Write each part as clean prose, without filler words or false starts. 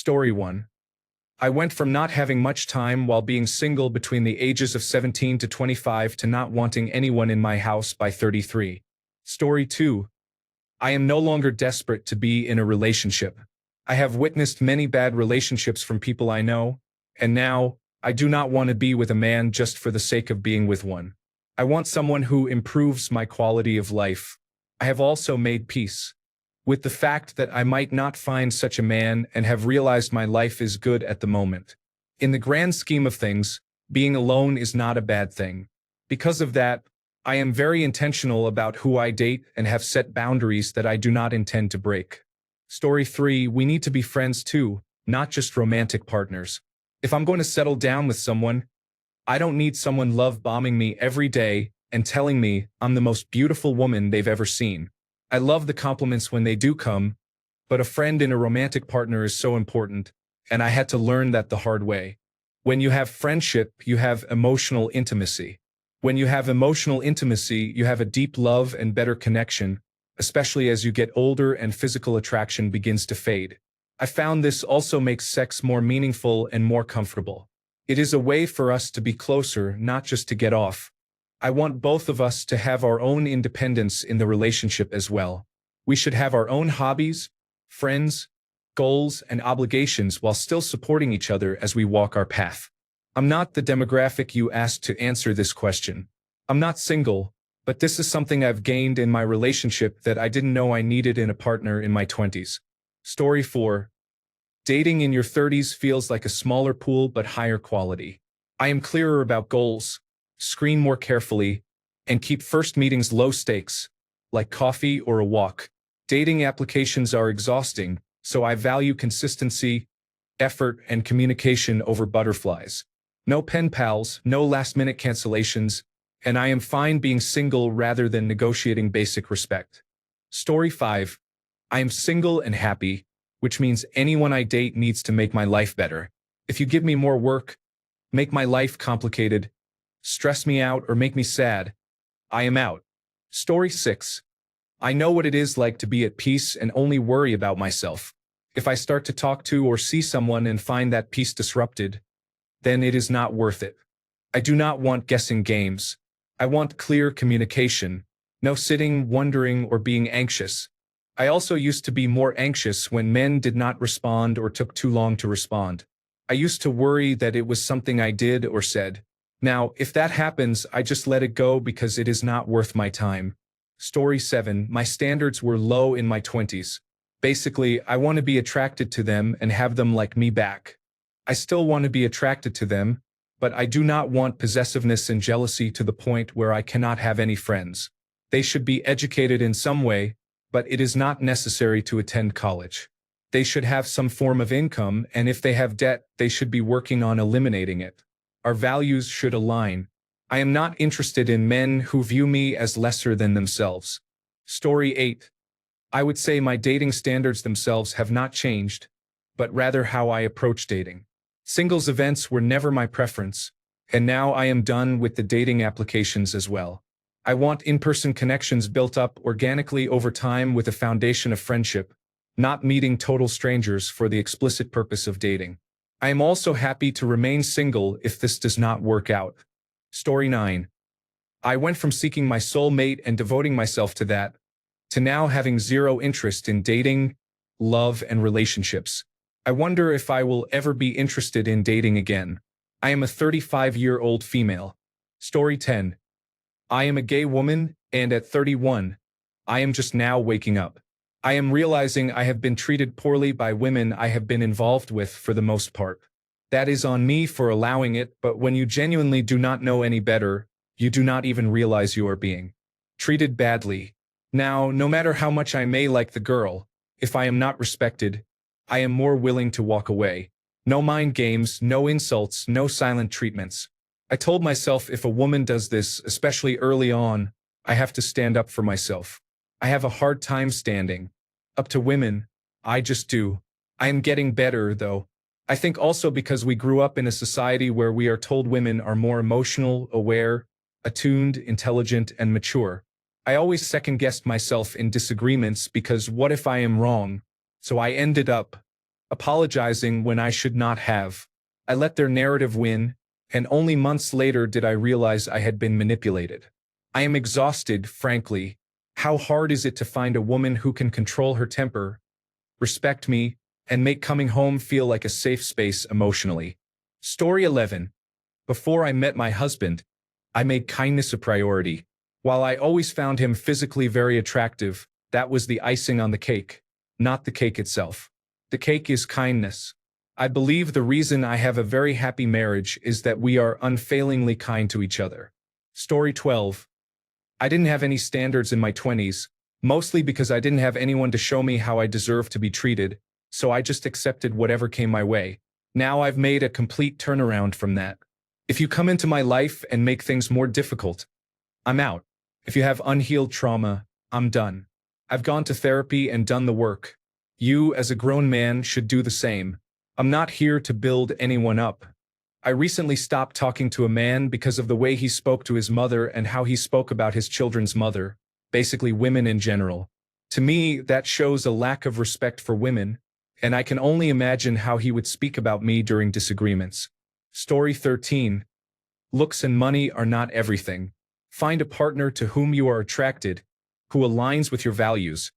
Story 1. I went from not having much time while being single between the ages of 17 to 25 to not wanting anyone in my house by 33. Story 2. I am no longer desperate to be in a relationship. I have witnessed many bad relationships from people I know, and now, I do not want to be with a man just for the sake of being with one. I want someone who improves my quality of life. I have also made peace with the fact that I might not find such a man and have realized my life is good at the moment. In the grand scheme of things, being alone is not a bad thing. Because of that, I am very intentional about who I date and have set boundaries that I do not intend to break. Story 3. We need to be friends too, not just romantic partners. If I'm going to settle down with someone, I don't need someone love bombing me every day and telling me I'm the most beautiful woman they've ever seen. I love the compliments when they do come, but a friend and a romantic partner is so important, and I had to learn that the hard way. When you have friendship, you have emotional intimacy. When you have emotional intimacy, you have a deep love and better connection, especially as you get older and physical attraction begins to fade. I found this also makes sex more meaningful and more comfortable. It is a way for us to be closer, not just to get off. I want both of us to have our own independence in the relationship as well. We should have our own hobbies, friends, goals, and obligations while still supporting each other as we walk our path. I'm not the demographic you asked to answer this question. I'm not single, but this is something I've gained in my relationship that I didn't know I needed in a partner in my 20s. Story 4. Dating in your 30s feels like a smaller pool but higher quality. I am clearer about goals, screen more carefully, and keep first meetings low stakes, like coffee or a walk. Dating applications are exhausting, so I value consistency, effort, and communication over butterflies. No pen pals, no last-minute cancellations, and I am fine being single rather than negotiating basic respect. Story 5. I am single and happy, which means anyone I date needs to make my life better. If you give me more work, make my life complicated, stress me out, or make me sad, I am out. Story 6. I know what it is like to be at peace and only worry about myself. If I start to talk to or see someone and find that peace disrupted, then it is not worth it. I do not want guessing games. I want clear communication, no sitting, wondering, or being anxious. I also used to be more anxious when men did not respond or took too long to respond. I used to worry that it was something I did or said. Now, if that happens, I just let it go because it is not worth my time. Story 7. My standards were low in my 20s. Basically, I want to be attracted to them and have them like me back. I still want to be attracted to them, but I do not want possessiveness and jealousy to the point where I cannot have any friends. They should be educated in some way, but it is not necessary to attend college. They should have some form of income, and if they have debt, they should be working on eliminating it. Our values should align. I am not interested in men who view me as lesser than themselves. Story 8. I would say my dating standards themselves have not changed, but rather how I approach dating. Singles events were never my preference, and now I am done with the dating applications as well. I want in-person connections built up organically over time with a foundation of friendship, not meeting total strangers for the explicit purpose of dating. I am also happy to remain single if this does not work out. Story 9. I went from seeking my soulmate and devoting myself to that, to now having zero interest in dating, love, and relationships. I wonder if I will ever be interested in dating again. I am a 35-year-old female. Story 10. I am a gay woman, and at 31, I am just now waking up. I am realizing I have been treated poorly by women I have been involved with for the most part. That is on me for allowing it, but when you genuinely do not know any better, you do not even realize you are being treated badly. Now, no matter how much I may like the girl, if I am not respected, I am more willing to walk away. No mind games, no insults, no silent treatments. I told myself if a woman does this, especially early on, I have to stand up for myself. I have a hard time standing up to women. I just do. I am getting better, though. I think also because we grew up in a society where we are told women are more emotional, aware, attuned, intelligent, and mature. I always second-guessed myself in disagreements because what if I am wrong? So I ended up apologizing when I should not have. I let their narrative win, and only months later did I realize I had been manipulated. I am exhausted, frankly. How hard is it to find a woman who can control her temper, respect me, and make coming home feel like a safe space emotionally? Story 11. Before I met my husband, I made kindness a priority. While I always found him physically very attractive, that was the icing on the cake, not the cake itself. The cake is kindness. I believe the reason I have a very happy marriage is that we are unfailingly kind to each other. Story 12. I didn't have any standards in my 20s, mostly because I didn't have anyone to show me how I deserve to be treated, so I just accepted whatever came my way. Now I've made a complete turnaround from that. If you come into my life and make things more difficult, I'm out. If you have unhealed trauma, I'm done. I've gone to therapy and done the work. You, as a grown man, should do the same. I'm not here to build anyone up. I recently stopped talking to a man because of the way he spoke to his mother and how he spoke about his children's mother, basically women in general. To me, that shows a lack of respect for women, and I can only imagine how he would speak about me during disagreements. Story 13. Looks and money are not everything. Find a partner to whom you are attracted, who aligns with your values,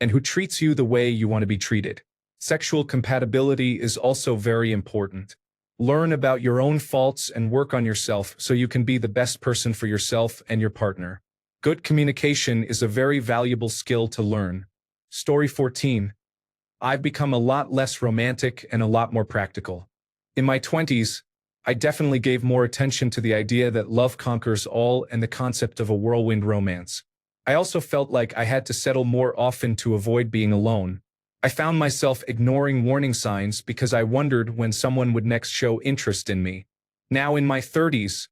and who treats you the way you want to be treated. Sexual compatibility is also very important. Learn about your own faults and work on yourself so you can be the best person for yourself and your partner. Good communication is a very valuable skill to learn. Story 14. I've become a lot less romantic and a lot more practical. In my 20s, I definitely gave more attention to the idea that love conquers all and the concept of a whirlwind romance. I also felt like I had to settle more often to avoid being alone. I found myself ignoring warning signs because I wondered when someone would next show interest in me. Now in my 30s,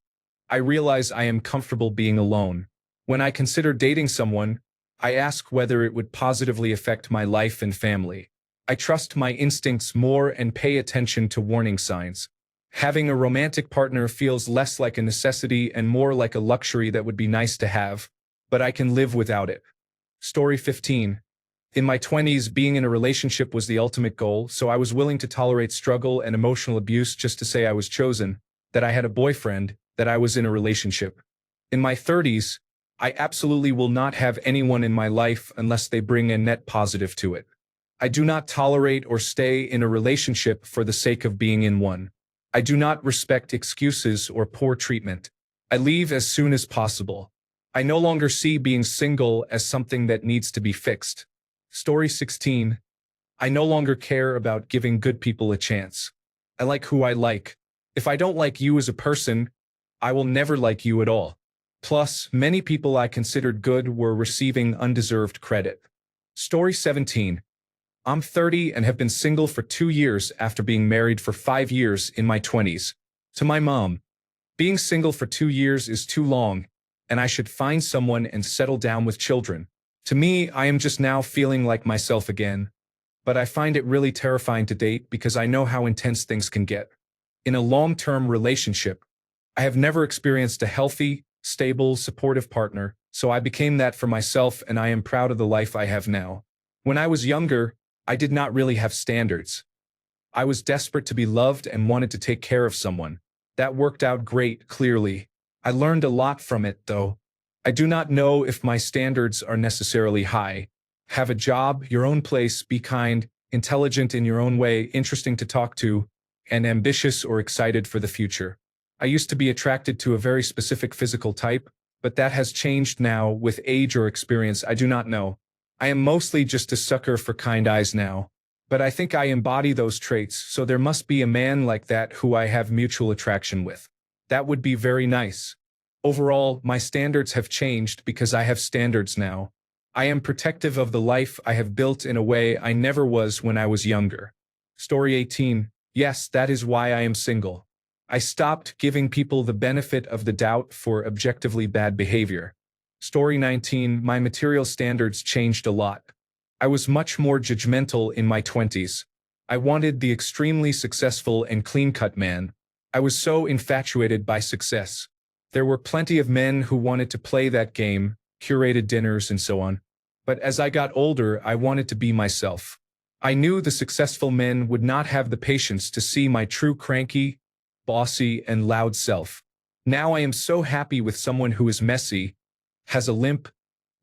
I realize I am comfortable being alone. When I consider dating someone, I ask whether it would positively affect my life and family. I trust my instincts more and pay attention to warning signs. Having a romantic partner feels less like a necessity and more like a luxury that would be nice to have, but I can live without it. Story 15. In my 20s, being in a relationship was the ultimate goal, so I was willing to tolerate struggle and emotional abuse just to say I was chosen, that I had a boyfriend, that I was in a relationship. In my 30s, I absolutely will not have anyone in my life unless they bring a net positive to it. I do not tolerate or stay in a relationship for the sake of being in one. I do not respect excuses or poor treatment. I leave as soon as possible. I no longer see being single as something that needs to be fixed. Story 16. I no longer care about giving good people a chance. I like who I like. If I don't like you as a person, I will never like you at all. Plus, many people I considered good were receiving undeserved credit. Story 17. I'm 30 and have been single for 2 years after being married for 5 years in my 20s. To my mom, being single for 2 years is too long, and I should find someone and settle down with children. To me, I am just now feeling like myself again, but I find it really terrifying to date because I know how intense things can get. In a long-term relationship, I have never experienced a healthy, stable, supportive partner, so I became that for myself and I am proud of the life I have now. When I was younger, I did not really have standards. I was desperate to be loved and wanted to take care of someone. That worked out great, clearly. I learned a lot from it, though. I do not know if my standards are necessarily high. Have a job, your own place, be kind, intelligent in your own way, interesting to talk to, and ambitious or excited for the future. I used to be attracted to a very specific physical type, but that has changed now with age or experience, I do not know. I am mostly just a sucker for kind eyes now. But I think I embody those traits, so there must be a man like that who I have mutual attraction with. That would be very nice. Overall, my standards have changed because I have standards now. I am protective of the life I have built in a way I never was when I was younger. Story 18. Yes, that is why I am single. I stopped giving people the benefit of the doubt for objectively bad behavior. Story 19. My material standards changed a lot. I was much more judgmental in my 20s. I wanted the extremely successful and clean-cut man. I was so infatuated by success. There were plenty of men who wanted to play that game, curated dinners and so on. But as I got older, I wanted to be myself. I knew the successful men would not have the patience to see my true cranky, bossy, and loud self. Now I am so happy with someone who is messy, has a limp,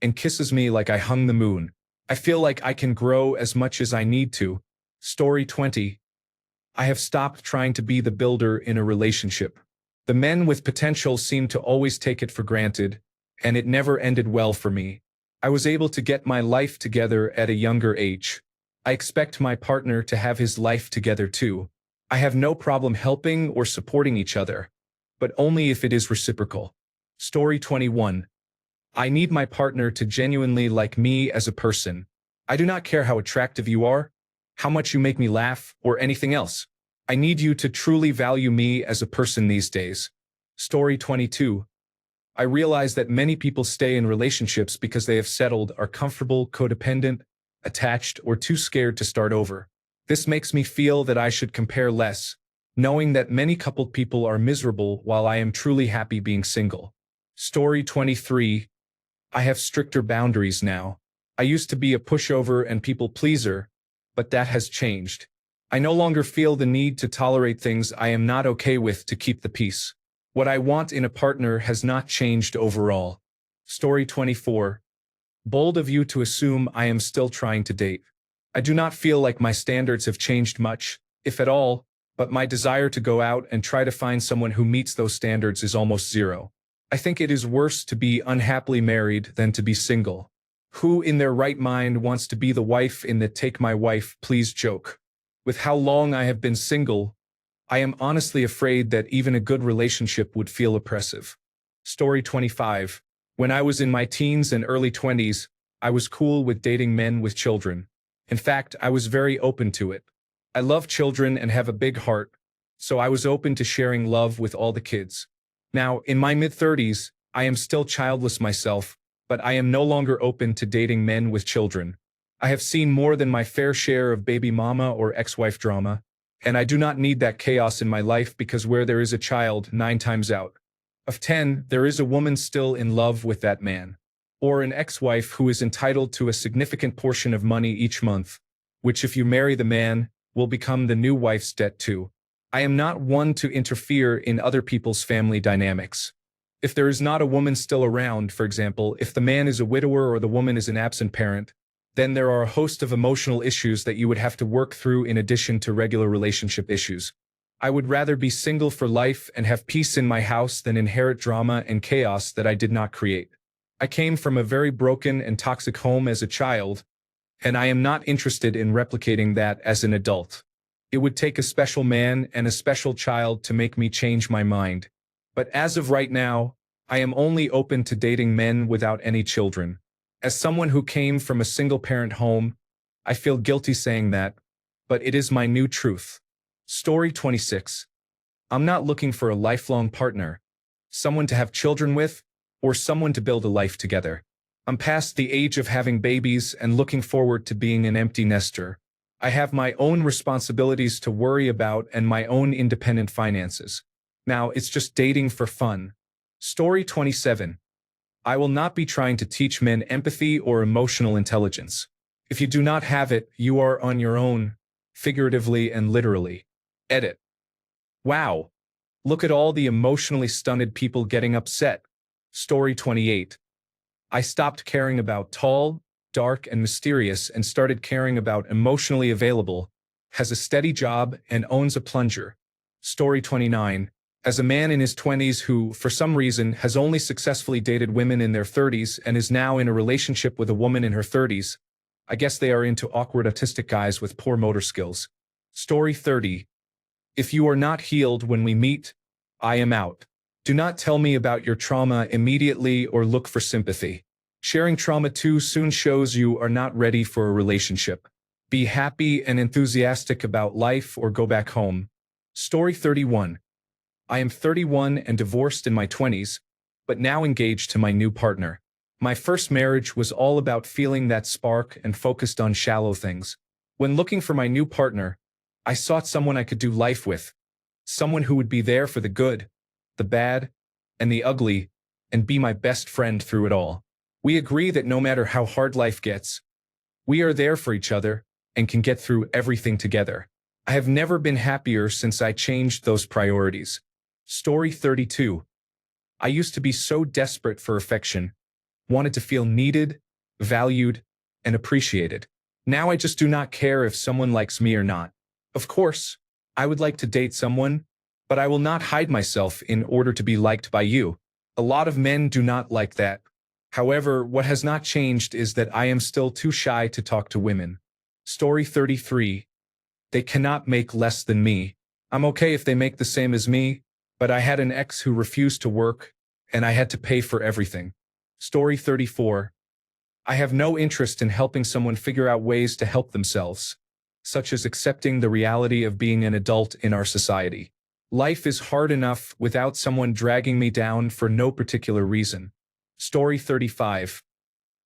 and kisses me like I hung the moon. I feel like I can grow as much as I need to. Story 20. I have stopped trying to be the builder in a relationship. The men with potential seem to always take it for granted, and it never ended well for me. I was able to get my life together at a younger age. I expect my partner to have his life together too. I have no problem helping or supporting each other, but only if it is reciprocal. Story 21. I need my partner to genuinely like me as a person. I do not care how attractive you are, how much you make me laugh, or anything else. I need you to truly value me as a person these days. Story 22. I realize that many people stay in relationships because they have settled, are comfortable, codependent, attached, or too scared to start over. This makes me feel that I should compare less, knowing that many coupled people are miserable while I am truly happy being single. Story 23. I have stricter boundaries now. I used to be a pushover and people pleaser, but that has changed. I no longer feel the need to tolerate things I am not okay with to keep the peace. What I want in a partner has not changed overall. Story 24. Bold of you to assume I am still trying to date. I do not feel like my standards have changed much, if at all, but my desire to go out and try to find someone who meets those standards is almost zero. I think it is worse to be unhappily married than to be single. Who in their right mind wants to be the wife in the "take my wife, please" joke? With how long I have been single, I am honestly afraid that even a good relationship would feel oppressive. Story 25. When I was in my teens and early 20s, I was cool with dating men with children. In fact, I was very open to it. I love children and have a big heart, so I was open to sharing love with all the kids. Now, in my mid-30s, I am still childless myself, but I am no longer open to dating men with children. I have seen more than my fair share of baby mama or ex-wife drama, and I do not need that chaos in my life because where there is a child, 9 times out of 10, there is a woman still in love with that man. Or an ex-wife who is entitled to a significant portion of money each month, which if you marry the man, will become the new wife's debt too. I am not one to interfere in other people's family dynamics. If there is not a woman still around, for example, if the man is a widower or the woman is an absent parent, then there are a host of emotional issues that you would have to work through in addition to regular relationship issues. I would rather be single for life and have peace in my house than inherit drama and chaos that I did not create. I came from a very broken and toxic home as a child, and I am not interested in replicating that as an adult. It would take a special man and a special child to make me change my mind. But as of right now, I am only open to dating men without any children. As someone who came from a single-parent home, I feel guilty saying that, but it is my new truth. Story 26. I'm not looking for a lifelong partner, someone to have children with, or someone to build a life together. I'm past the age of having babies and looking forward to being an empty nester. I have my own responsibilities to worry about and my own independent finances. Now it's just dating for fun. Story 27. I will not be trying to teach men empathy or emotional intelligence. If you do not have it, you are on your own, figuratively and literally. Edit. Wow. Look at all the emotionally stunted people getting upset. Story 28. I stopped caring about tall, dark, and mysterious and started caring about emotionally available, has a steady job, and owns a plunger. Story 29. As a man in his 20s who, for some reason, has only successfully dated women in their 30s and is now in a relationship with a woman in her 30s, I guess they are into awkward autistic guys with poor motor skills. Story 30. If you are not healed when we meet, I am out. Do not tell me about your trauma immediately or look for sympathy. Sharing trauma too soon shows you are not ready for a relationship. Be happy and enthusiastic about life or go back home. Story 31. I am 31 and divorced in my 20s, but now engaged to my new partner. My first marriage was all about feeling that spark and focused on shallow things. When looking for my new partner, I sought someone I could do life with. Someone who would be there for the good, the bad, and the ugly, and be my best friend through it all. We agree that no matter how hard life gets, we are there for each other, and can get through everything together. I have never been happier since I changed those priorities. Story 32. I used to be so desperate for affection, wanted to feel needed, valued, and appreciated. Now I just do not care if someone likes me or not. Of course, I would like to date someone, but I will not hide myself in order to be liked by you. A lot of men do not like that. However, what has not changed is that I am still too shy to talk to women. Story 33. They cannot make less than me. I'm okay if they make the same as me, but I had an ex who refused to work, and I had to pay for everything. Story 34. I have no interest in helping someone figure out ways to help themselves, such as accepting the reality of being an adult in our society. Life is hard enough without someone dragging me down for no particular reason. Story 35.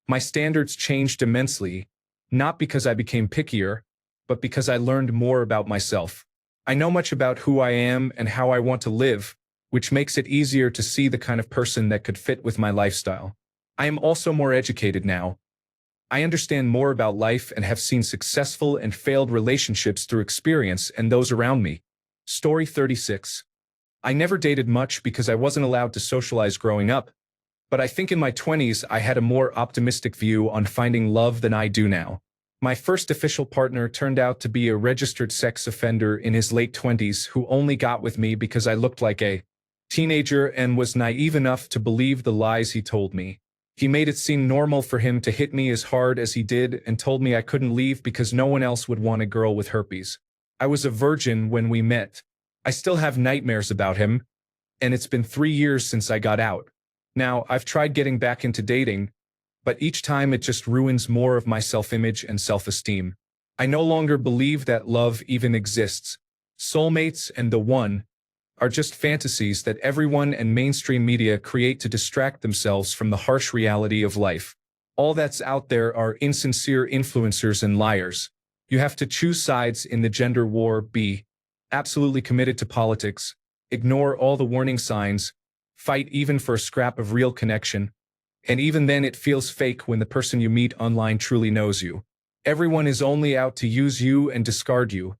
My standards changed immensely, not because I became pickier, but because I learned more about myself. I know much about who I am and how I want to live, which makes it easier to see the kind of person that could fit with my lifestyle. I am also more educated now. I understand more about life and have seen successful and failed relationships through experience and those around me. Story 36. I never dated much because I wasn't allowed to socialize growing up, but I think in my 20s I had a more optimistic view on finding love than I do now. My first official partner turned out to be a registered sex offender in his late 20s who only got with me because I looked like a teenager and was naive enough to believe the lies he told me. He made it seem normal for him to hit me as hard as he did and told me I couldn't leave because no one else would want a girl with herpes. I was a virgin when we met. I still have nightmares about him, and it's been 3 years since I got out. Now, I've tried getting back into dating, but each time it just ruins more of my self-image and self-esteem. I no longer believe that love even exists. Soulmates and the one are just fantasies that everyone and mainstream media create to distract themselves from the harsh reality of life. All that's out there are insincere influencers and liars. You have to choose sides in the gender war, be absolutely committed to politics, ignore all the warning signs, fight even for a scrap of real connection, and even then it feels fake when the person you meet online truly knows you. Everyone is only out to use you and discard you,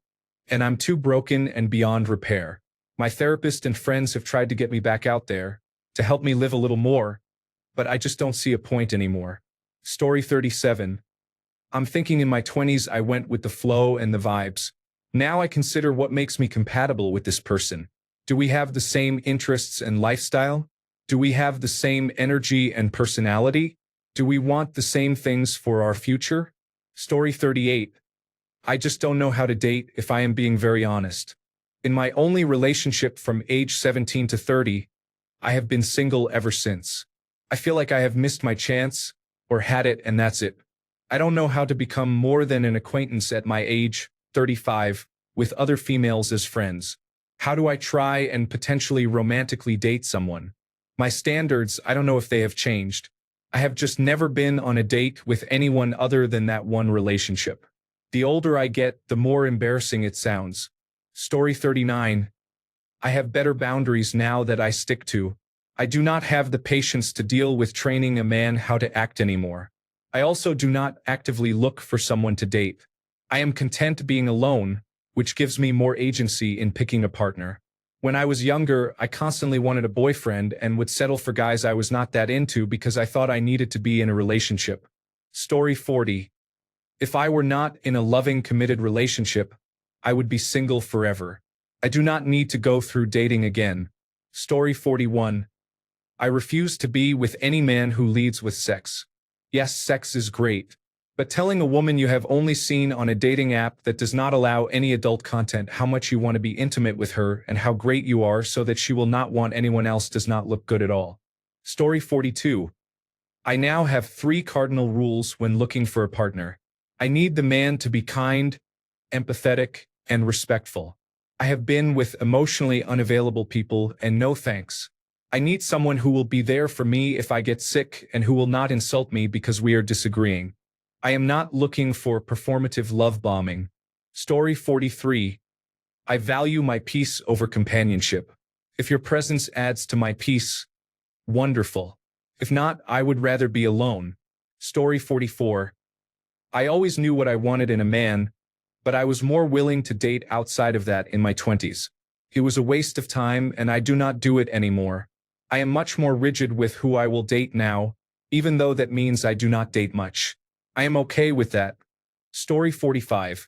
and I'm too broken and beyond repair. My therapist and friends have tried to get me back out there, to help me live a little more, but I just don't see a point anymore. Story 37. I'm thinking in my 20s I went with the flow and the vibes. Now I consider what makes me compatible with this person. Do we have the same interests and lifestyle? Do we have the same energy and personality? Do we want the same things for our future? Story 38. I just don't know how to date if I am being very honest. In my only relationship from age 17 to 30, I have been single ever since. I feel like I have missed my chance, or had it and that's it. I don't know how to become more than an acquaintance at my age, 35, with other females as friends. How do I try and potentially romantically date someone? My standards, I don't know if they have changed. I have just never been on a date with anyone other than that one relationship. The older I get, the more embarrassing it sounds. Story 39. I have better boundaries now that I stick to. I do not have the patience to deal with training a man how to act anymore. I also do not actively look for someone to date. I am content being alone, which gives me more agency in picking a partner. When I was younger, I constantly wanted a boyfriend and would settle for guys I was not that into because I thought I needed to be in a relationship. Story 40. If I were not in a loving, committed relationship, I would be single forever. I do not need to go through dating again. Story 41. I refuse to be with any man who leads with sex. Yes, sex is great, but telling a woman you have only seen on a dating app that does not allow any adult content how much you want to be intimate with her and how great you are so that she will not want anyone else does not look good at all. Story 42. I now have 3 cardinal rules when looking for a partner. I need the man to be kind, empathetic, and respectful. I have been with emotionally unavailable people and no thanks. I need someone who will be there for me if I get sick and who will not insult me because we are disagreeing. I am not looking for performative love bombing. Story 43. I value my peace over companionship. If your presence adds to my peace, wonderful. If not, I would rather be alone. Story 44. I always knew what I wanted in a man, but I was more willing to date outside of that in my 20s. It was a waste of time and I do not do it anymore. I am much more rigid with who I will date now, even though that means I do not date much. I am okay with that. Story 45.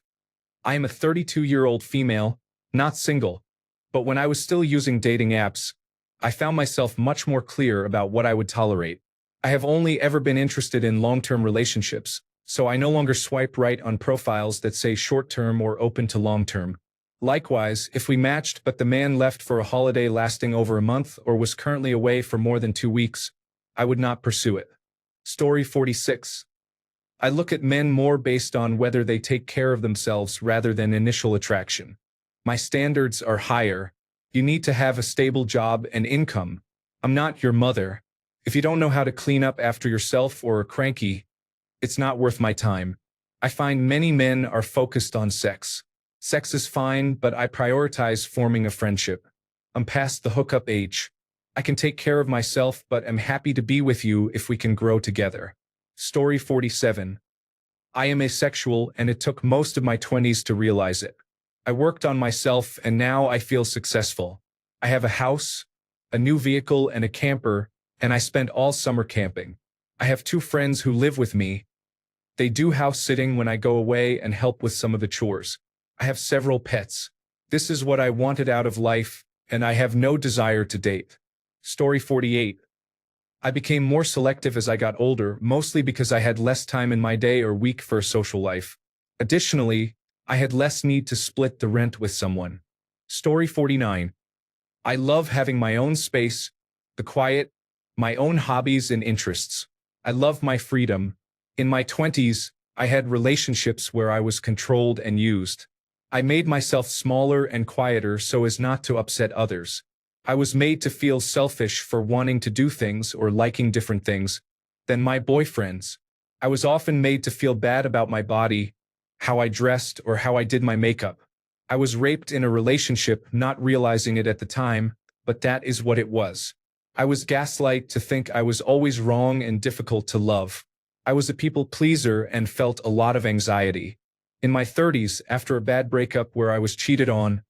I am a 32-year-old female, not single, but when I was still using dating apps, I found myself much more clear about what I would tolerate. I have only ever been interested in long-term relationships, so I no longer swipe right on profiles that say short-term or open to long-term. Likewise, if we matched but the man left for a holiday lasting over a month or was currently away for more than 2 weeks, I would not pursue it. Story 46. I look at men more based on whether they take care of themselves rather than initial attraction. My standards are higher. You need to have a stable job and income. I'm not your mother. If you don't know how to clean up after yourself or are cranky, it's not worth my time. I find many men are focused on sex. Sex is fine, but I prioritize forming a friendship. I'm past the hookup age. I can take care of myself, but am happy to be with you if we can grow together. Story 47. I am asexual and it took most of my 20s to realize it. I worked on myself and now I feel successful. I have a house, a new vehicle and a camper, and I spend all summer camping. I have 2 friends who live with me. They do house sitting when I go away and help with some of the chores. I have several pets. This is what I wanted out of life, and I have no desire to date. Story 48. I became more selective as I got older, mostly because I had less time in my day or week for a social life. Additionally, I had less need to split the rent with someone. Story 49. I love having my own space, the quiet, my own hobbies and interests. I love my freedom. In my 20s, I had relationships where I was controlled and used. I made myself smaller and quieter so as not to upset others. I was made to feel selfish for wanting to do things or liking different things than my boyfriends. I was often made to feel bad about my body, how I dressed, or how I did my makeup. I was raped in a relationship, not realizing it at the time, but that is what it was. I was gaslighted to think I was always wrong and difficult to love. I was a people pleaser and felt a lot of anxiety. In my 30s, after a bad breakup where I was cheated on,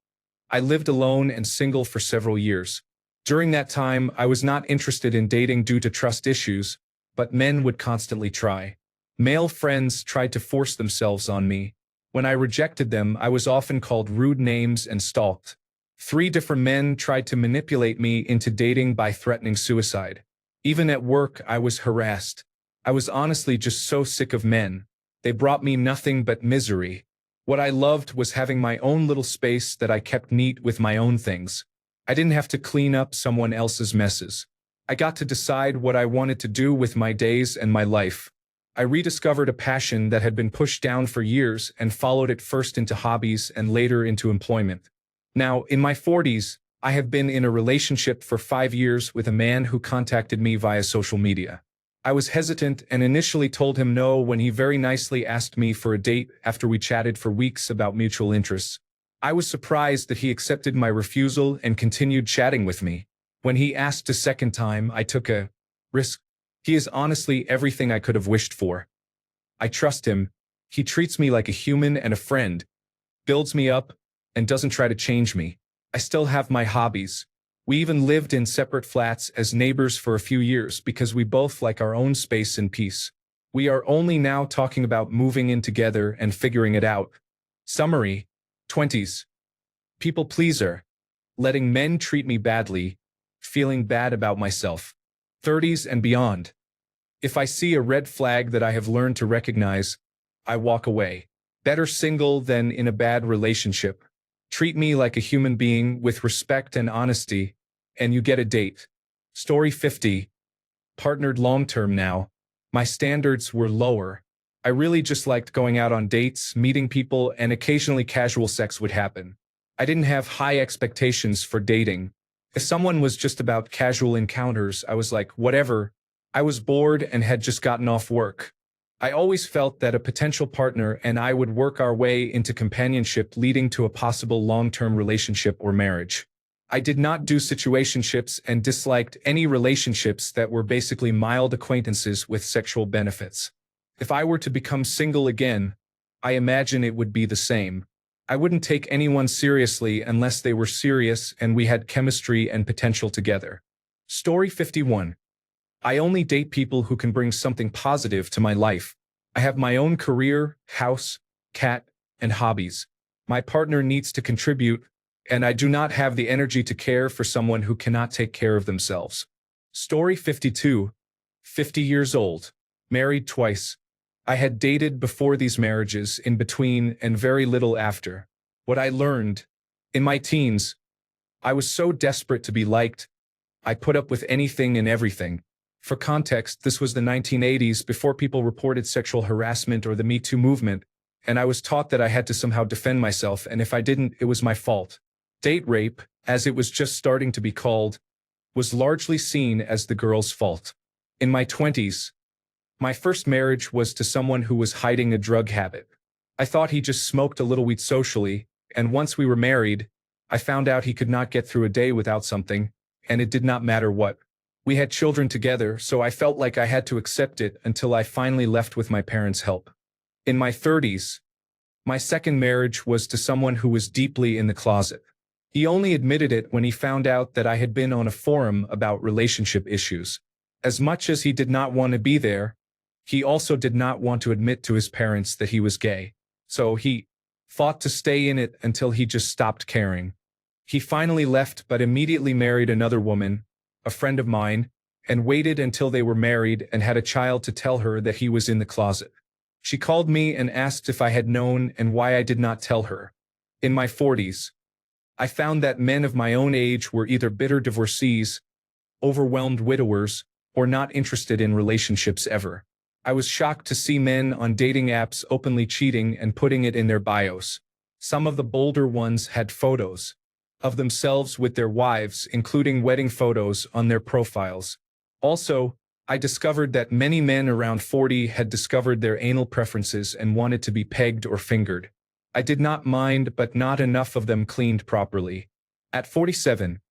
I lived alone and single for several years. During that time, I was not interested in dating due to trust issues, but men would constantly try. Male friends tried to force themselves on me. When I rejected them, I was often called rude names and stalked. 3 different men tried to manipulate me into dating by threatening suicide. Even at work, I was harassed. I was honestly just so sick of men. They brought me nothing but misery. What I loved was having my own little space that I kept neat with my own things. I didn't have to clean up someone else's messes. I got to decide what I wanted to do with my days and my life. I rediscovered a passion that had been pushed down for years and followed it first into hobbies and later into employment. Now, in my 40s, I have been in a relationship for 5 years with a man who contacted me via social media. I was hesitant and initially told him no when he very nicely asked me for a date after we chatted for weeks about mutual interests. I was surprised that he accepted my refusal and continued chatting with me. When he asked a second time, I took a risk. He is honestly everything I could have wished for. I trust him. He treats me like a human and a friend, builds me up, and doesn't try to change me. I still have my hobbies. We even lived in separate flats as neighbors for a few years because we both like our own space and peace. We are only now talking about moving in together and figuring it out. Summary: 20s. People pleaser. Letting men treat me badly. Feeling bad about myself. 30s and beyond. If I see a red flag that I have learned to recognize, I walk away. Better single than in a bad relationship. Treat me like a human being with respect and honesty, and you get a date. Story 50. Partnered long-term now. My standards were lower. I really just liked going out on dates, meeting people, and occasionally casual sex would happen. I didn't have high expectations for dating. If someone was just about casual encounters, I was like, whatever. I was bored and had just gotten off work. I always felt that a potential partner and I would work our way into companionship leading to a possible long-term relationship or marriage. I did not do situationships and disliked any relationships that were basically mild acquaintances with sexual benefits. If I were to become single again, I imagine it would be the same. I wouldn't take anyone seriously unless they were serious and we had chemistry and potential together. Story 51. I only date people who can bring something positive to my life. I have my own career, house, cat, and hobbies. My partner needs to contribute, and I do not have the energy to care for someone who cannot take care of themselves. Story 52. 50 years old. Married twice. I had dated before these marriages, in between, and very little after. What I learned. In my teens, I was so desperate to be liked. I put up with anything and everything. For context, this was the 1980s, before people reported sexual harassment or the Me Too movement, and I was taught that I had to somehow defend myself, and if I didn't, it was my fault. Date rape, as it was just starting to be called, was largely seen as the girl's fault. In my 20s, my first marriage was to someone who was hiding a drug habit. I thought he just smoked a little weed socially, and once we were married, I found out he could not get through a day without something, and it did not matter what. We had children together, so I felt like I had to accept it until I finally left with my parents' help. In my 30s, my second marriage was to someone who was deeply in the closet. He only admitted it when he found out that I had been on a forum about relationship issues. As much as he did not want to be there, he also did not want to admit to his parents that he was gay. So he fought to stay in it until he just stopped caring. He finally left but immediately married another woman, a friend of mine, and waited until they were married and had a child to tell her that he was in the closet. She called me and asked if I had known and why I did not tell her. In my 40s, I found that men of my own age were either bitter divorcees, overwhelmed widowers, or not interested in relationships ever. I was shocked to see men on dating apps openly cheating and putting it in their bios. Some of the bolder ones had photos of themselves with their wives, including wedding photos, on their profiles. Also, I discovered that many men around 40 had discovered their anal preferences and wanted to be pegged or fingered. I did not mind, but not enough of them cleaned properly. At 47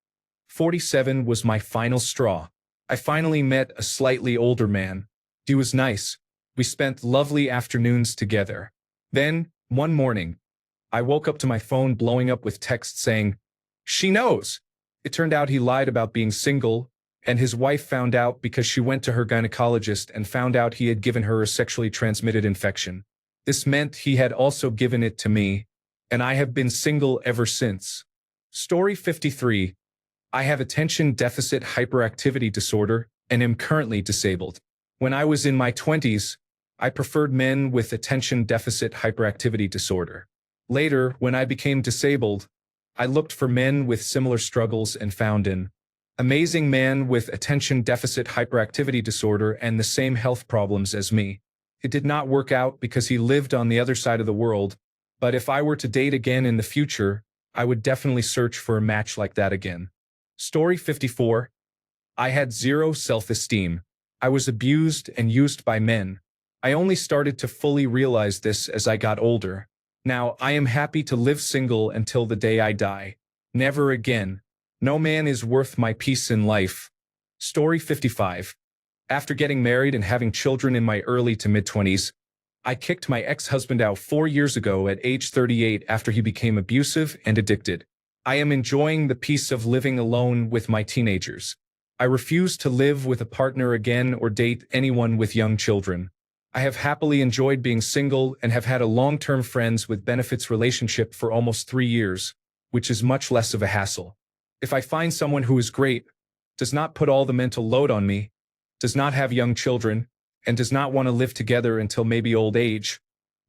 was my final straw. I finally met a slightly older man. He was nice. We spent lovely afternoons together. Then, one morning, I woke up to my phone blowing up with texts saying, "She knows." It turned out he lied about being single, and his wife found out because she went to her gynecologist and found out he had given her a sexually transmitted infection. This meant he had also given it to me, and I have been single ever since. Story 53. I have attention deficit hyperactivity disorder and am currently disabled. When I was in my 20s, I preferred men with attention deficit hyperactivity disorder. Later, when I became disabled, I looked for men with similar struggles and found an amazing man with attention deficit hyperactivity disorder and the same health problems as me. It did not work out because he lived on the other side of the world, but if I were to date again in the future, I would definitely search for a match like that again. Story 54. I had zero self-esteem. I was abused and used by men. I only started to fully realize this as I got older. Now, I am happy to live single until the day I die. Never again. No man is worth my peace in life. Story 55. After getting married and having children in my early to mid-20s, I kicked my ex-husband out 4 years ago at age 38 after he became abusive and addicted. I am enjoying the peace of living alone with my teenagers. I refuse to live with a partner again or date anyone with young children. I have happily enjoyed being single and have had a long-term friends with benefits relationship for almost 3 years, which is much less of a hassle. If I find someone who is great, does not put all the mental load on me, does not have young children, and does not want to live together until maybe old age,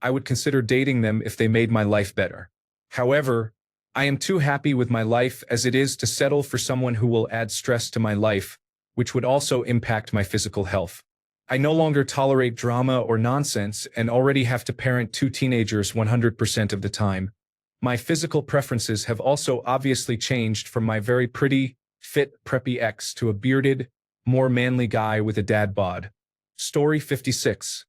I would consider dating them if they made my life better. However, I am too happy with my life as it is to settle for someone who will add stress to my life, which would also impact my physical health. I no longer tolerate drama or nonsense and already have to parent 2 teenagers 100% of the time. My physical preferences have also obviously changed from my very pretty, fit, preppy ex to a bearded, more manly guy with a dad bod. Story 56.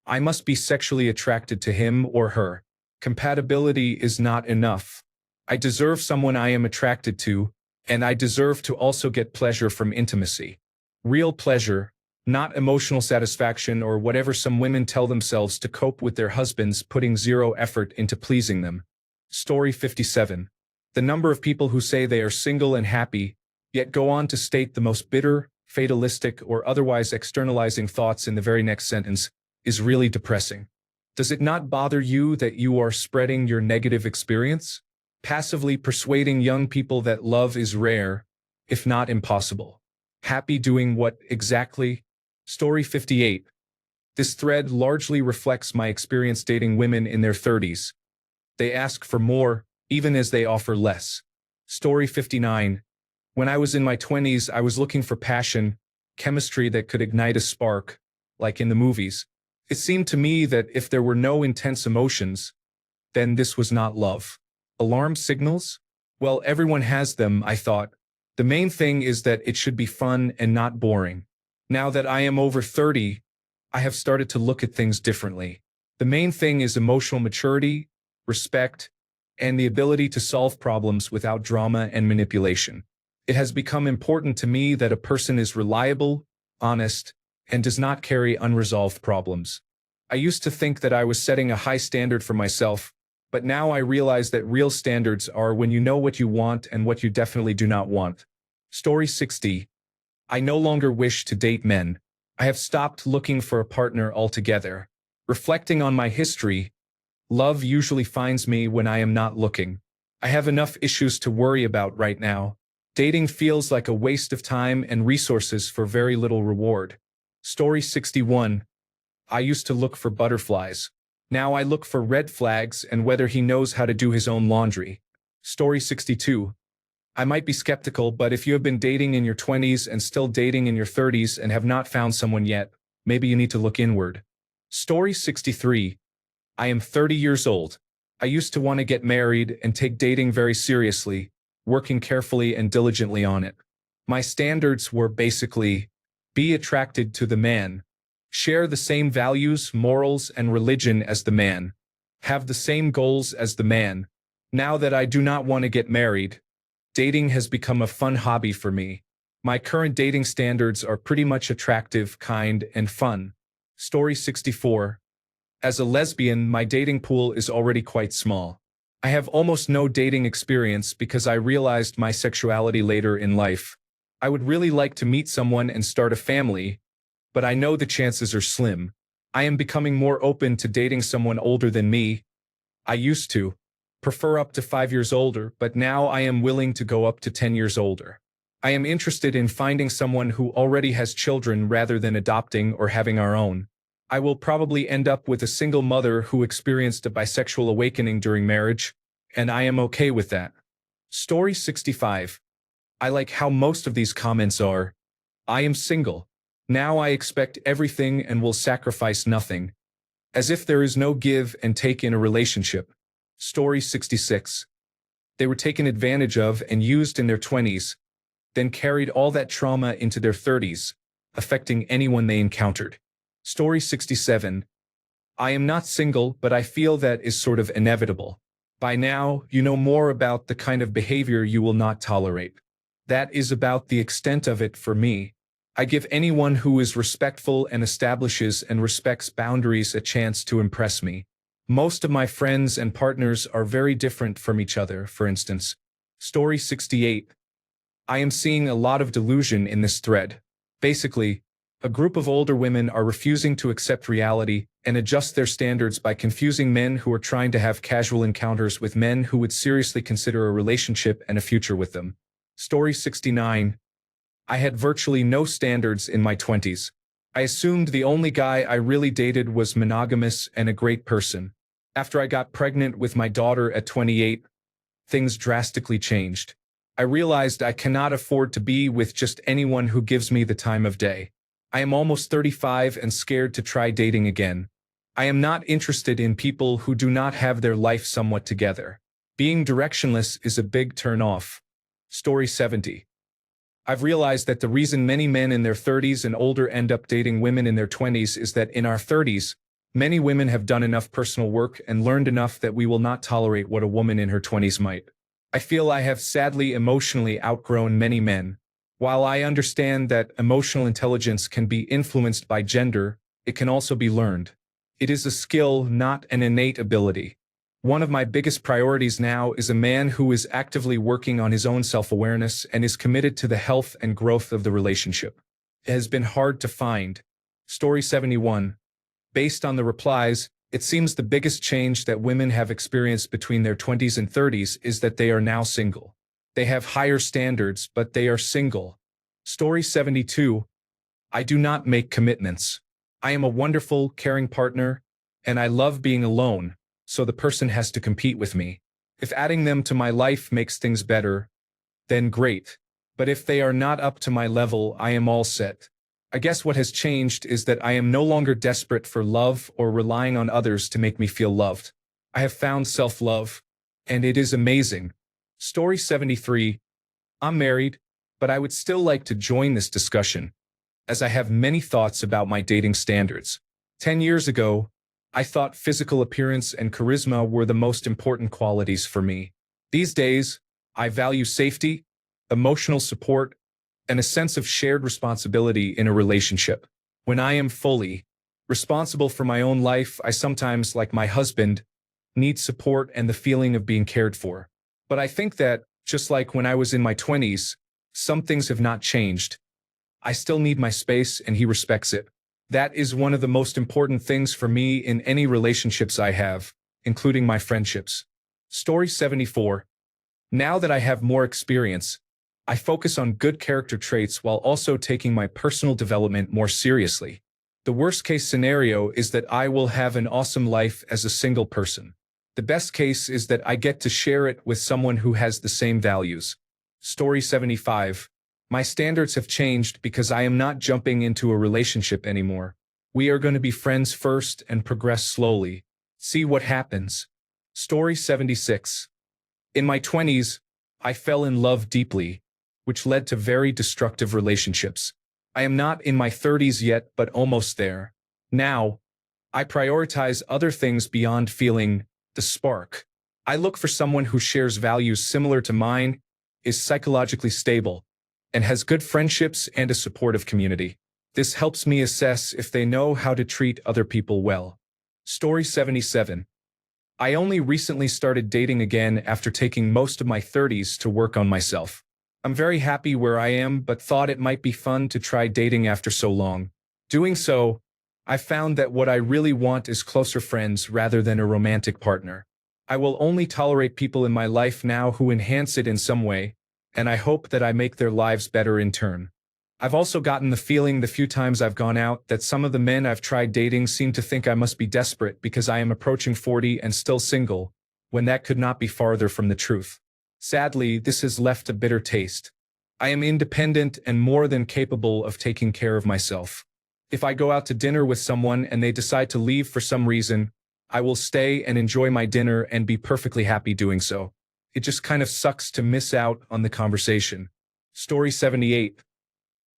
I must be sexually attracted to him or her. Compatibility is not enough. I deserve someone I am attracted to, and I deserve to also get pleasure from intimacy. Real pleasure, not emotional satisfaction or whatever some women tell themselves to cope with their husbands putting zero effort into pleasing them. Story 57. The number of people who say they are single and happy, yet go on to state the most bitter, fatalistic, or otherwise externalizing thoughts in the very next sentence, is really depressing. Does it not bother you that you are spreading your negative experience? Passively persuading young people that love is rare, if not impossible. Happy doing what exactly? Story 58. This thread largely reflects my experience dating women in their 30s. They ask for more, even as they offer less. Story 59. When I was in my 20s, I was looking for passion, chemistry that could ignite a spark, like in the movies. It seemed to me that if there were no intense emotions, then this was not love. Alarm signals? Well, everyone has them, I thought. The main thing is that it should be fun and not boring. Now that I am over 30, I have started to look at things differently. The main thing is emotional maturity, respect, and the ability to solve problems without drama and manipulation. It has become important to me that a person is reliable, honest, and does not carry unresolved problems. I used to think that I was setting a high standard for myself, but now I realize that real standards are when you know what you want and what you definitely do not want. Story 60. I no longer wish to date men. I have stopped looking for a partner altogether. Reflecting on my history, love usually finds me when I am not looking. I have enough issues to worry about right now. Dating feels like a waste of time and resources for very little reward. Story 61. I used to look for butterflies. Now I look for red flags and whether he knows how to do his own laundry. Story 62. I might be skeptical, but if you have been dating in your 20s and still dating in your 30s and have not found someone yet, maybe you need to look inward. Story 63. I am 30 years old. I used to want to get married and take dating very seriously, working carefully and diligently on it. My standards were basically, be attracted to the man, share the same values, morals, and religion as the man, have the same goals as the man. Now that I do not want to get married, dating has become a fun hobby for me. My current dating standards are pretty much attractive, kind, and fun. Story 64. As a lesbian, my dating pool is already quite small. I have almost no dating experience because I realized my sexuality later in life. I would really like to meet someone and start a family, but I know the chances are slim. I am becoming more open to dating someone older than me. I used to prefer up to 5 years older, but now I am willing to go up to 10 years older. I am interested in finding someone who already has children rather than adopting or having our own. I will probably end up with a single mother who experienced a bisexual awakening during marriage, and I am okay with that. Story 65. I like how most of these comments are, I am single. Now I expect everything and will sacrifice nothing. As if there is no give and take in a relationship. Story 66. They were taken advantage of and used in their 20s, then carried all that trauma into their 30s, affecting anyone they encountered. Story 67. I am not single, but I feel that is sort of inevitable. By now, you know more about the kind of behavior you will not tolerate. That is about the extent of it for me. I give anyone who is respectful and establishes and respects boundaries a chance to impress me. Most of my friends and partners are very different from each other, for instance. Story 68. I am seeing a lot of delusion in this thread. Basically, a group of older women are refusing to accept reality and adjust their standards by confusing men who are trying to have casual encounters with men who would seriously consider a relationship and a future with them. Story 69. I had virtually no standards in my 20s. I assumed the only guy I really dated was monogamous and a great person. After I got pregnant with my daughter at 28, things drastically changed. I realized I cannot afford to be with just anyone who gives me the time of day. I am almost 35 and scared to try dating again. I am not interested in people who do not have their life somewhat together. Being directionless is a big turn-off. Story 70. I've realized that the reason many men in their 30s and older end up dating women in their 20s is that in our 30s, many women have done enough personal work and learned enough that we will not tolerate what a woman in her 20s might. I feel I have sadly emotionally outgrown many men. While I understand that emotional intelligence can be influenced by gender, it can also be learned. It is a skill, not an innate ability. One of my biggest priorities now is a man who is actively working on his own self-awareness and is committed to the health and growth of the relationship. It has been hard to find. Story 71. Based on the replies, it seems the biggest change that women have experienced between their 20s and 30s is that they are now single. They have higher standards, but they are single. Story 72. I do not make commitments. I am a wonderful, caring partner, and I love being alone, so the person has to compete with me. If adding them to my life makes things better, then great. But if they are not up to my level, I am all set. I guess what has changed is that I am no longer desperate for love or relying on others to make me feel loved. I have found self-love, and it is amazing. Story 73. I'm married, but I would still like to join this discussion, as I have many thoughts about my dating standards. 10 years ago, I thought physical appearance and charisma were the most important qualities for me. These days, I value safety, emotional support, and a sense of shared responsibility in a relationship. When I am fully responsible for my own life, I sometimes, like my husband, need support and the feeling of being cared for. But I think that, just like when I was in my 20s, some things have not changed. I still need my space and he respects it. That is one of the most important things for me in any relationships I have, including my friendships. Story 74. Now that I have more experience, I focus on good character traits while also taking my personal development more seriously. The worst-case scenario is that I will have an awesome life as a single person. The best case is that I get to share it with someone who has the same values. Story 75. My standards have changed because I am not jumping into a relationship anymore. We are going to be friends first and progress slowly. See what happens. Story 76. In my 20s, I fell in love deeply, which led to very destructive relationships. I am not in my 30s yet, but almost there. Now, I prioritize other things beyond feeling the spark. I look for someone who shares values similar to mine, is psychologically stable, and has good friendships and a supportive community. This helps me assess if they know how to treat other people well. Story 77. I only recently started dating again after taking most of my 30s to work on myself. I'm very happy where I am, but thought it might be fun to try dating after so long. Doing so, I found that what I really want is closer friends rather than a romantic partner. I will only tolerate people in my life now who enhance it in some way, and I hope that I make their lives better in turn. I've also gotten the feeling the few times I've gone out that some of the men I've tried dating seem to think I must be desperate because I am approaching 40 and still single, when that could not be farther from the truth. Sadly, this has left a bitter taste. I am independent and more than capable of taking care of myself. If I go out to dinner with someone and they decide to leave for some reason, I will stay and enjoy my dinner and be perfectly happy doing so. It just kind of sucks to miss out on the conversation. Story 78.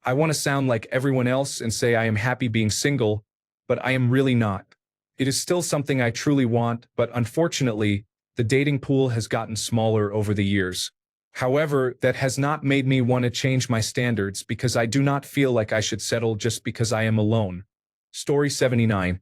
I want to sound like everyone else and say I am happy being single, but I am really not. It is still something I truly want, but unfortunately, the dating pool has gotten smaller over the years. However, that has not made me want to change my standards because I do not feel like I should settle just because I am alone. Story 79.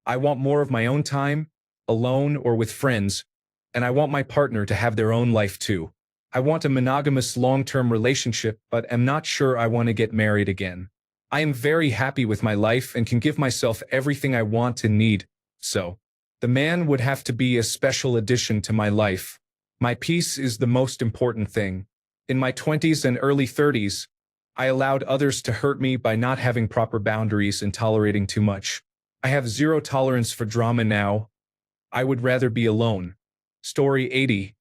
I want more of my own time, alone or with friends, and I want my partner to have their own life too. I want a monogamous long-term relationship, but am not sure I want to get married again. I am very happy with my life and can give myself everything I want and need, so the man would have to be a special addition to my life. My peace is the most important thing. In my 20s and early 30s, I allowed others to hurt me by not having proper boundaries and tolerating too much. I have zero tolerance for drama now. I would rather be alone. Story 80.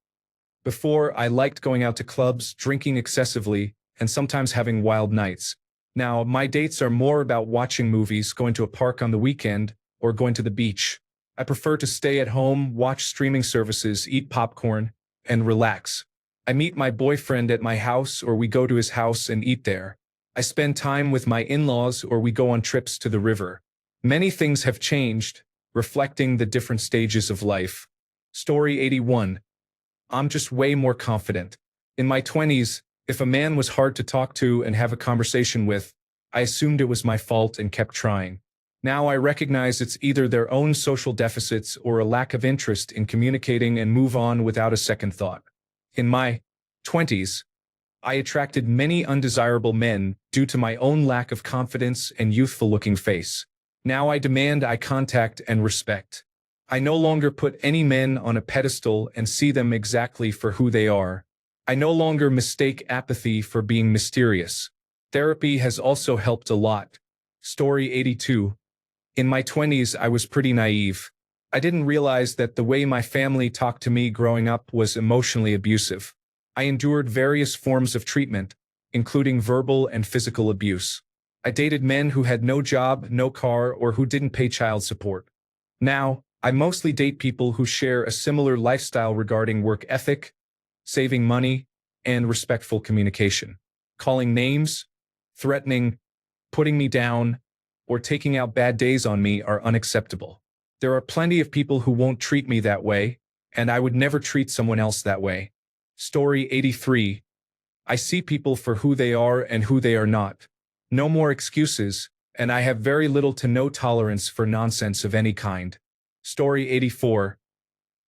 Before, I liked going out to clubs, drinking excessively, and sometimes having wild nights. Now, my dates are more about watching movies, going to a park on the weekend, or going to the beach. I prefer to stay at home, watch streaming services, eat popcorn, and relax. I meet my boyfriend at my house or we go to his house and eat there. I spend time with my in-laws or we go on trips to the river. Many things have changed, reflecting the different stages of life. Story 81. I'm just way more confident. In my 20s, If a man was hard to talk to and have a conversation with, I assumed it was my fault and kept trying. Now I recognize it's either their own social deficits or a lack of interest in communicating and move on without a second thought. In my 20s, I attracted many undesirable men due to my own lack of confidence and youthful-looking face. Now I demand eye contact and respect. I no longer put any men on a pedestal and see them exactly for who they are. I no longer mistake apathy for being mysterious. Therapy has also helped a lot. Story 82. In my 20s, I was pretty naive. I didn't realize that the way my family talked to me growing up was emotionally abusive. I endured various forms of treatment, including verbal and physical abuse. I dated men who had no job, no car, or who didn't pay child support. Now, I mostly date people who share a similar lifestyle regarding work ethic, saving money, and respectful communication. Calling names, threatening, putting me down, or taking out bad days on me are unacceptable. There are plenty of people who won't treat me that way, and I would never treat someone else that way. Story 83. I see people for who they are and who they are not. No more excuses, and I have very little to no tolerance for nonsense of any kind. Story 84.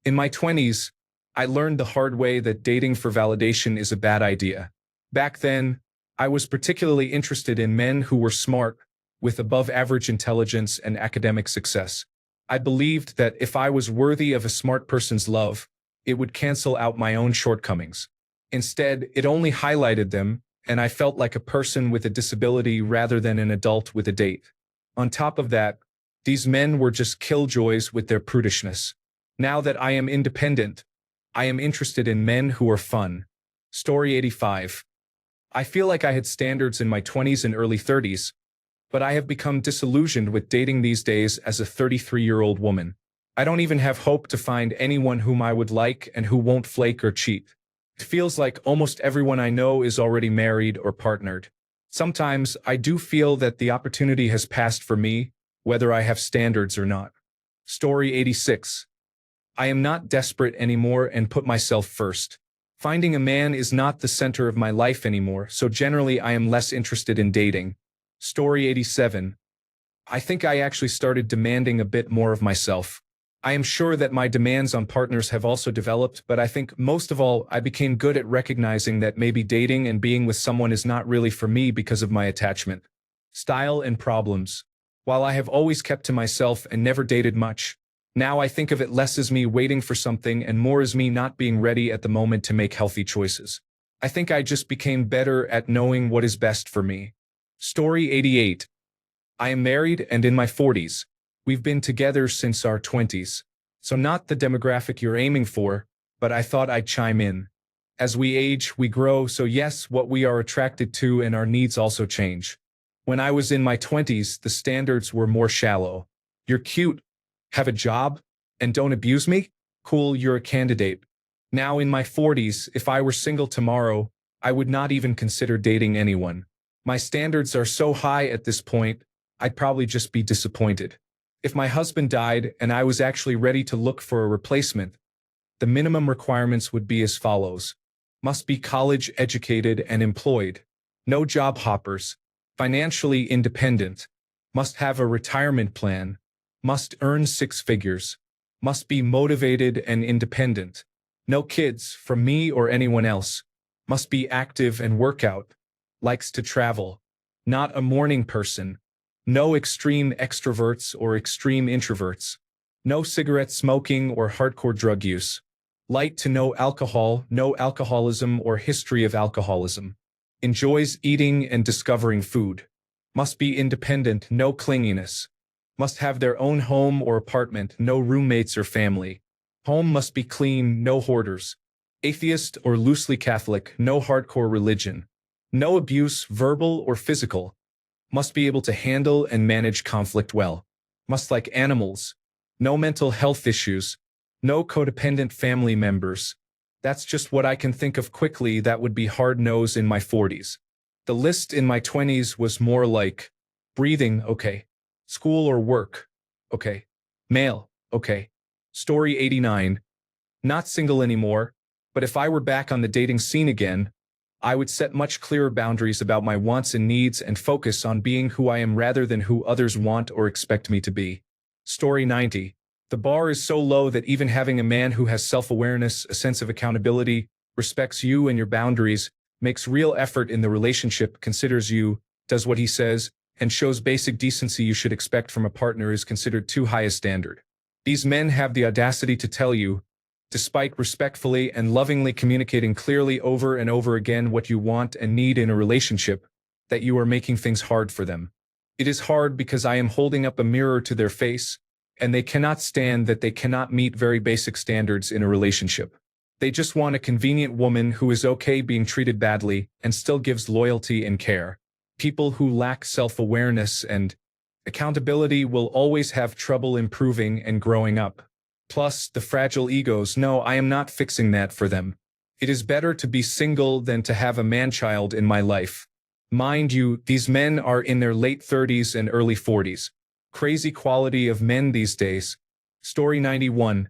In my 20s, I learned the hard way that dating for validation is a bad idea. Back then, I was particularly interested in men who were smart, with above-average intelligence and academic success. I believed that if I was worthy of a smart person's love, it would cancel out my own shortcomings. Instead, it only highlighted them, and I felt like a person with a disability rather than an adult with a date. On top of that, these men were just killjoys with their prudishness. Now that I am independent, I am interested in men who are fun. Story 85. I feel like I had standards in my 20s and early 30s, but I have become disillusioned with dating these days as a 33-year-old woman. I don't even have hope to find anyone whom I would like and who won't flake or cheat. It feels like almost everyone I know is already married or partnered. Sometimes I do feel that the opportunity has passed for me, whether I have standards or not. Story 86. I am not desperate anymore and put myself first. Finding a man is not the center of my life anymore, so generally I am less interested in dating. Story 87. I think I actually started demanding a bit more of myself. I am sure that my demands on partners have also developed, but I think most of all, I became good at recognizing that maybe dating and being with someone is not really for me because of my attachment. Style and problems. While I have always kept to myself and never dated much, now I think of it less as me waiting for something and more as me not being ready at the moment to make healthy choices. I think I just became better at knowing what is best for me. Story 88. I am married and in my 40s. We've been together since our 20s. So not the demographic you're aiming for, but I thought I'd chime in. As we age, we grow, so yes, what we are attracted to and our needs also change. When I was in my 20s, the standards were more shallow. You're cute, have a job, and don't abuse me? Cool, you're a candidate. Now in my 40s, if I were single tomorrow, I would not even consider dating anyone. My standards are so high at this point, I'd probably just be disappointed. If my husband died and I was actually ready to look for a replacement, the minimum requirements would be as follows. Must be college educated and employed. No job hoppers. Financially independent. Must have a retirement plan. Must earn 6 figures. Must be motivated and independent. No kids from me or anyone else. Must be active and work out. Likes to travel. Not a morning person. No extreme extroverts or extreme introverts. No cigarette smoking or hardcore drug use. Light to no alcohol, no alcoholism or history of alcoholism. Enjoys eating and discovering food. Must be independent, no clinginess. Must have their own home or apartment, no roommates or family. Home must be clean, no hoarders. Atheist or loosely Catholic, no hardcore religion. No abuse, verbal or physical. Must be able to handle and manage conflict well. Must like animals. No mental health issues. No codependent family members. That's just what I can think of quickly that would be hard-nosed in my 40s. The list in my 20s was more like breathing, okay. School or work, okay. Male, okay. Story 89. Not single anymore, but if I were back on the dating scene again, I would set much clearer boundaries about my wants and needs and focus on being who I am rather than who others want or expect me to be. Story 90. The bar is so low that even having a man who has self-awareness, a sense of accountability, respects you and your boundaries, makes real effort in the relationship, considers you, does what he says, and shows basic decency you should expect from a partner is considered too high a standard. These men have the audacity to tell you, despite respectfully and lovingly communicating clearly over and over again what you want and need in a relationship, that you are making things hard for them. It is hard because I am holding up a mirror to their face, and they cannot stand that they cannot meet very basic standards in a relationship. They just want a convenient woman who is okay being treated badly and still gives loyalty and care. People who lack self-awareness and accountability will always have trouble improving and growing up. Plus, the fragile egos, no, I am not fixing that for them. It is better to be single than to have a man-child in my life. Mind you, these men are in their late 30s and early 40s. Crazy quality of men these days. Story 91.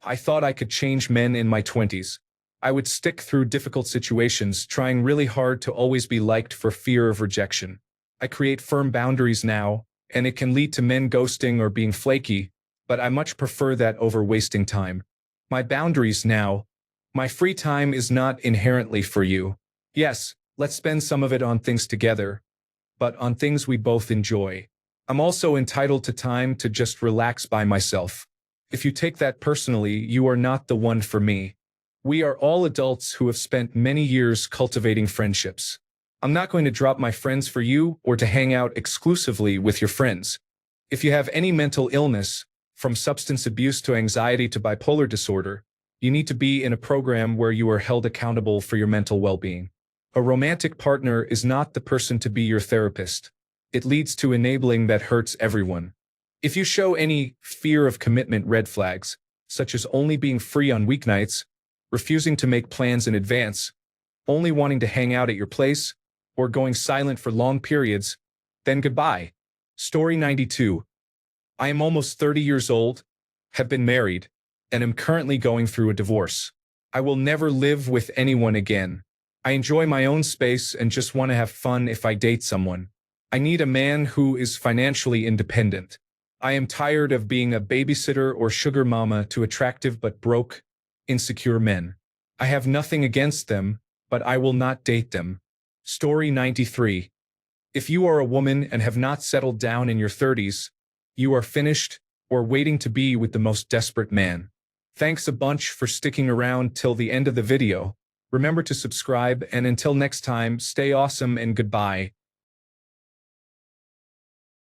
I thought I could change men in my 20s. I would stick through difficult situations, trying really hard to always be liked for fear of rejection. I create firm boundaries now, and it can lead to men ghosting or being flaky, but I much prefer that over wasting time. My boundaries now. My free time is not inherently for you. Yes, let's spend some of it on things together, but on things we both enjoy. I'm also entitled to time to just relax by myself. If you take that personally, you are not the one for me. We are all adults who have spent many years cultivating friendships. I'm not going to drop my friends for you or to hang out exclusively with your friends. If you have any mental illness, from substance abuse to anxiety to bipolar disorder, you need to be in a program where you are held accountable for your mental well-being. A romantic partner is not the person to be your therapist. It leads to enabling that hurts everyone. If you show any fear of commitment red flags, such as only being free on weeknights, refusing to make plans in advance, only wanting to hang out at your place, or going silent for long periods, then goodbye. Story 92. I am almost 30 years old, have been married, and am currently going through a divorce. I will never live with anyone again. I enjoy my own space and just want to have fun if I date someone. I need a man who is financially independent. I am tired of being a babysitter or sugar mama to attractive but broke, insecure men. I have nothing against them, but I will not date them. Story 93. If you are a woman and have not settled down in your 30s, you are finished or waiting to be with the most desperate man. Thanks a bunch for sticking around till the end of the video. Remember to subscribe, and until next time, stay awesome and goodbye.